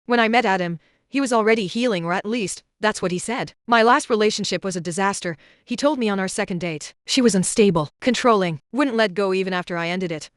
When I met Adam, he was already healing, or at least, that's what he said. My last relationship was a disaster, he told me on our second date. She was unstable, controlling, wouldn't let go even after I ended it.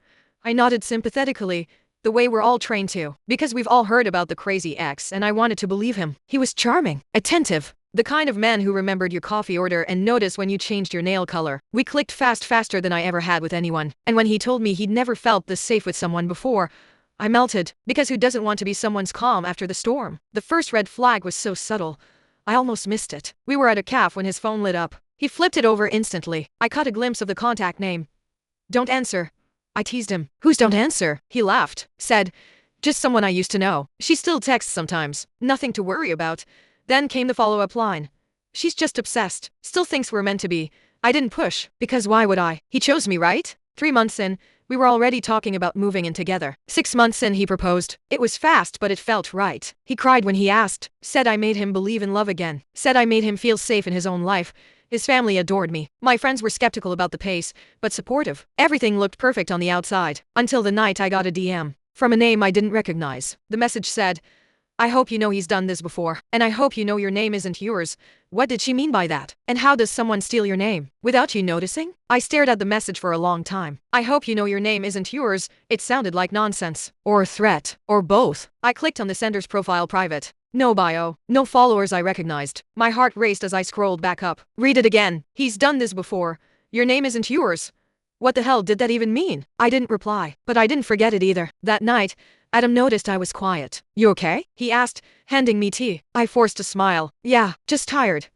I nodded sympathetically, the way we're all trained to, because we've all heard about the crazy ex, and I wanted to believe him. He was charming, attentive, the kind of man who remembered your coffee order and noticed when you changed your nail color. We clicked faster than I ever had with anyone, and when he told me he'd never felt this safe with someone before, I melted, because who doesn't want to be someone's calm after the storm? The first red flag was so subtle, I almost missed it. We were at a cafe when his phone lit up. He flipped it over instantly. I caught a glimpse of the contact name. Don't answer. I teased him. Who's don't answer? He laughed, said, just someone I used to know. She still texts sometimes. Nothing to worry about. Then came the follow-up line. She's just obsessed. Still thinks we're meant to be. I didn't push, because why would I? He chose me, right? 3 months in, we were already talking about moving in together. 6 months in, he proposed. It was fast, but it felt right. He cried when he asked. Said I made him believe in love again. Said I made him feel safe in his own life. His family adored me. My friends were skeptical about the pace, but supportive. Everything looked perfect on the outside. Until the night I got a DM. From a name I didn't recognize. The message said, I hope you know he's done this before, and I hope you know your name isn't yours. What did she mean by that? And how does someone steal your name without you noticing? I stared at the message for a long time. I hope you know your name isn't yours. It sounded like nonsense. Or a threat. Or both. I clicked on the sender's profile private. No bio. No followers I recognized. My heart raced as I scrolled back up. Read it again. He's done this before. Your name isn't yours. What the hell did that even mean? I didn't reply, but I didn't forget it either. That night, Adam noticed I was quiet. You okay? He asked, handing me tea. I forced a smile. Yeah, just tired.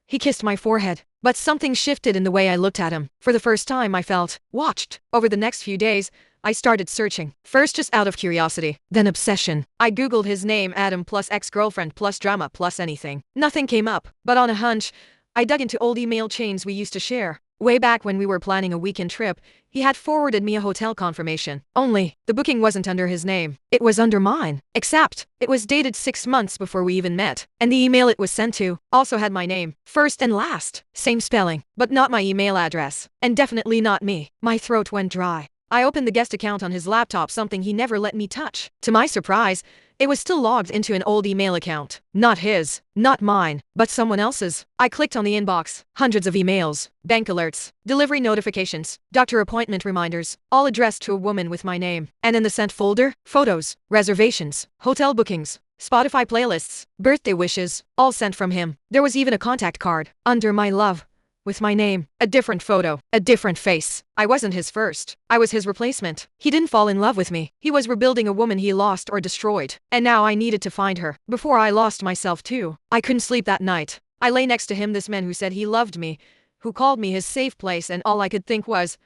He kissed my forehead, but something shifted in the way I looked at him. For the first time I felt watched. Over the next few days, I started searching. First just out of curiosity, then obsession. I googled his name, Adam plus ex-girlfriend plus drama plus anything. Nothing came up, but on a hunch, I dug into old email chains we used to share. Way back when we were planning a weekend trip, he had forwarded me a hotel confirmation. Only, the booking wasn't under his name. It was under mine. Except, it was dated 6 months before we even met. And the email it was sent to also had my name, first and last. Same spelling, but not my email address. And definitely not me. My throat went dry. I opened the guest account on his laptop, something he never let me touch. To my surprise, it was still logged into an old email account. Not his, not mine, but someone else's. I clicked on the inbox. Hundreds of emails, bank alerts, delivery notifications, doctor appointment reminders, all addressed to a woman with my name. And in the sent folder, photos, reservations, hotel bookings, Spotify playlists, birthday wishes, all sent from him. There was even a contact card, under my love, with my name, a different photo, a different face. I wasn't his first. I was his replacement. He didn't fall in love with me. He was rebuilding a woman he lost or destroyed. And now I needed to find her, before I lost myself too. I couldn't sleep that night. I lay next to him, this man who said he loved me, who called me his safe place, and all I could think was,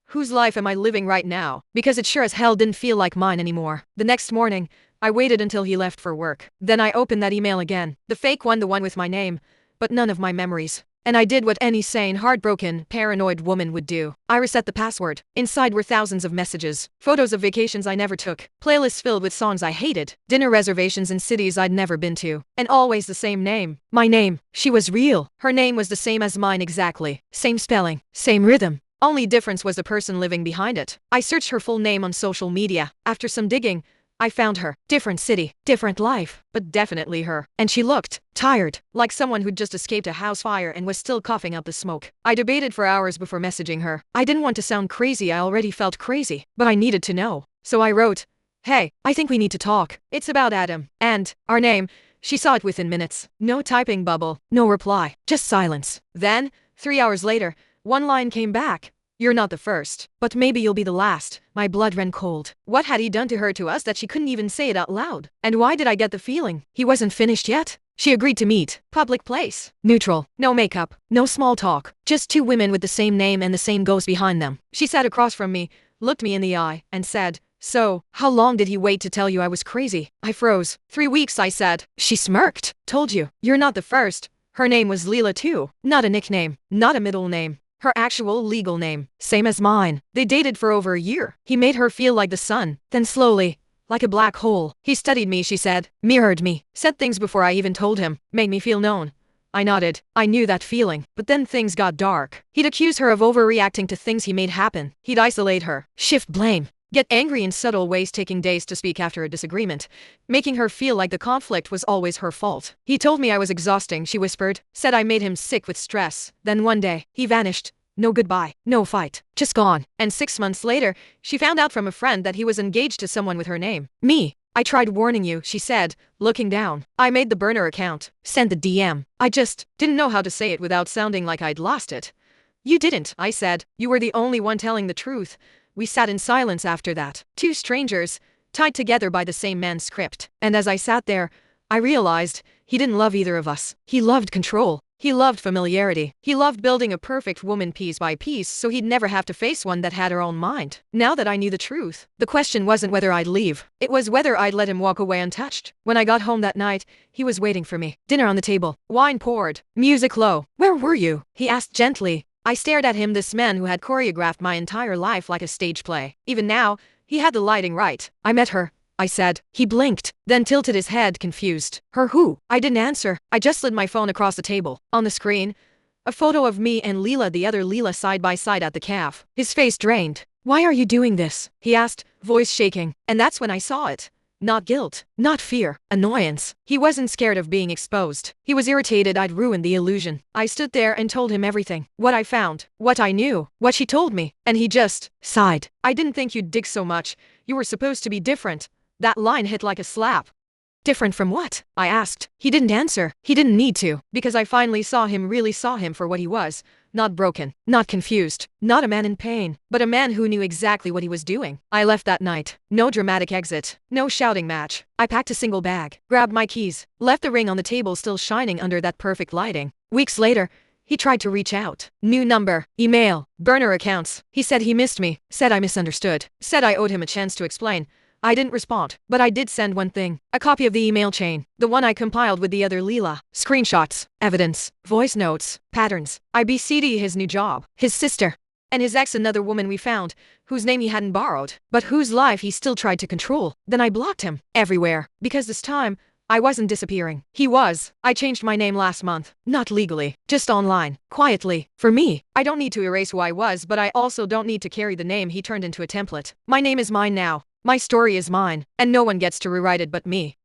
whose life am I living right now? Because it sure as hell didn't feel like mine anymore. The next morning, I waited until he left for work. Then I opened that email again. The fake one, the one with my name, but none of my memories. And I did what any sane, heartbroken, paranoid woman would do. I reset the password. Inside were thousands of messages, photos of vacations I never took, playlists filled with songs I hated, dinner reservations in cities I'd never been to, and always the same name. My name. She was real. Her name was the same as mine exactly. Same spelling, same rhythm. Only difference was the person living behind it. I searched her full name on social media. After some digging, I found her. Different city, different life, but definitely her. And she looked tired, like someone who'd just escaped a house fire and was still coughing up the smoke. I debated for hours before messaging her. I didn't want to sound crazy, I already felt crazy, but I needed to know. So I wrote, hey, I think we need to talk. It's about Adam. And our name. She saw it within minutes. No typing bubble, no reply, just silence. Then, 3 hours later, one line came back. You're not the first, but maybe you'll be the last. My blood ran cold. What had he done to her, to us, that she couldn't even say it out loud? And why did I get the feeling he wasn't finished yet? She agreed to meet. Public place. Neutral. No makeup. No small talk. Just 2 women with the same name and the same ghost behind them. She sat across from me, looked me in the eye, and said, so, how long did he wait to tell you I was crazy? I froze. 3 weeks, I said. She smirked. Told you. You're not the first. Her name was Leela too. Not a nickname. Not a middle name. Her actual legal name, same as mine. They dated for over a year. He made her feel like the sun, then slowly, like a black hole. He studied me, she said, mirrored me, said things before I even told him, made me feel known. I nodded. I knew that feeling, but then things got dark. He'd accuse her of overreacting to things he made happen. He'd isolate her, shift blame, get angry in subtle ways, taking days to speak after a disagreement, making her feel like the conflict was always her fault. He told me I was exhausting, she whispered, said I made him sick with stress. Then one day, he vanished. No goodbye, no fight, just gone. And 6 months later, she found out from a friend that he was engaged to someone with her name. Me. I tried warning you, she said, looking down. I made the burner account, sent the DM. I just didn't know how to say it without sounding like I'd lost it. You didn't, I said. You were the only one telling the truth. We sat in silence after that. Two strangers, tied together by the same man's script. And as I sat there, I realized he didn't love either of us. He loved control. He loved familiarity. He loved building a perfect woman piece by piece so he'd never have to face one that had her own mind. Now that I knew the truth, the question wasn't whether I'd leave. It was whether I'd let him walk away untouched. When I got home that night, he was waiting for me. Dinner on the table. Wine poured. Music low. Where were you? He asked gently. I stared at him, this man who had choreographed my entire life like a stage play. Even now, he had the lighting right. I met her, I said. He blinked, then tilted his head, confused. Her who? I didn't answer. I just slid my phone across the table. On the screen, a photo of me and Leela, the other Leela, side by side at the caf. His face drained. Why are you doing this? He asked, voice shaking. And that's when I saw it. Not guilt, not fear, annoyance. He wasn't scared of being exposed. He was irritated I'd ruined the illusion. I stood there and told him everything. What I found, what I knew, what she told me. And he just sighed. I didn't think you'd dig so much. You were supposed to be different. That line hit like a slap. Different from what? I asked. He didn't answer. He didn't need to, because I finally really saw him for what he was. Not broken, not confused, not a man in pain, but a man who knew exactly what he was doing. I left that night. No dramatic exit, no shouting match. I packed a single bag, grabbed my keys, left the ring on the table still shining under that perfect lighting. Weeks later, he tried to reach out. New number, email, burner accounts. He said he missed me, said I misunderstood, said I owed him a chance to explain. I didn't respond, but I did send one thing. A copy of the email chain, the one I compiled with the other Leela. Screenshots, evidence, voice notes, patterns. IBCD his new job, his sister, and his ex, another woman we found, whose name he hadn't borrowed, but whose life he still tried to control. Then I blocked him, everywhere, because this time, I wasn't disappearing. He was. I changed my name last month. Not legally, just online, quietly. For me, I don't need to erase who I was, but I also don't need to carry the name he turned into a template. My name is mine now. My story is mine, and no one gets to rewrite it but me.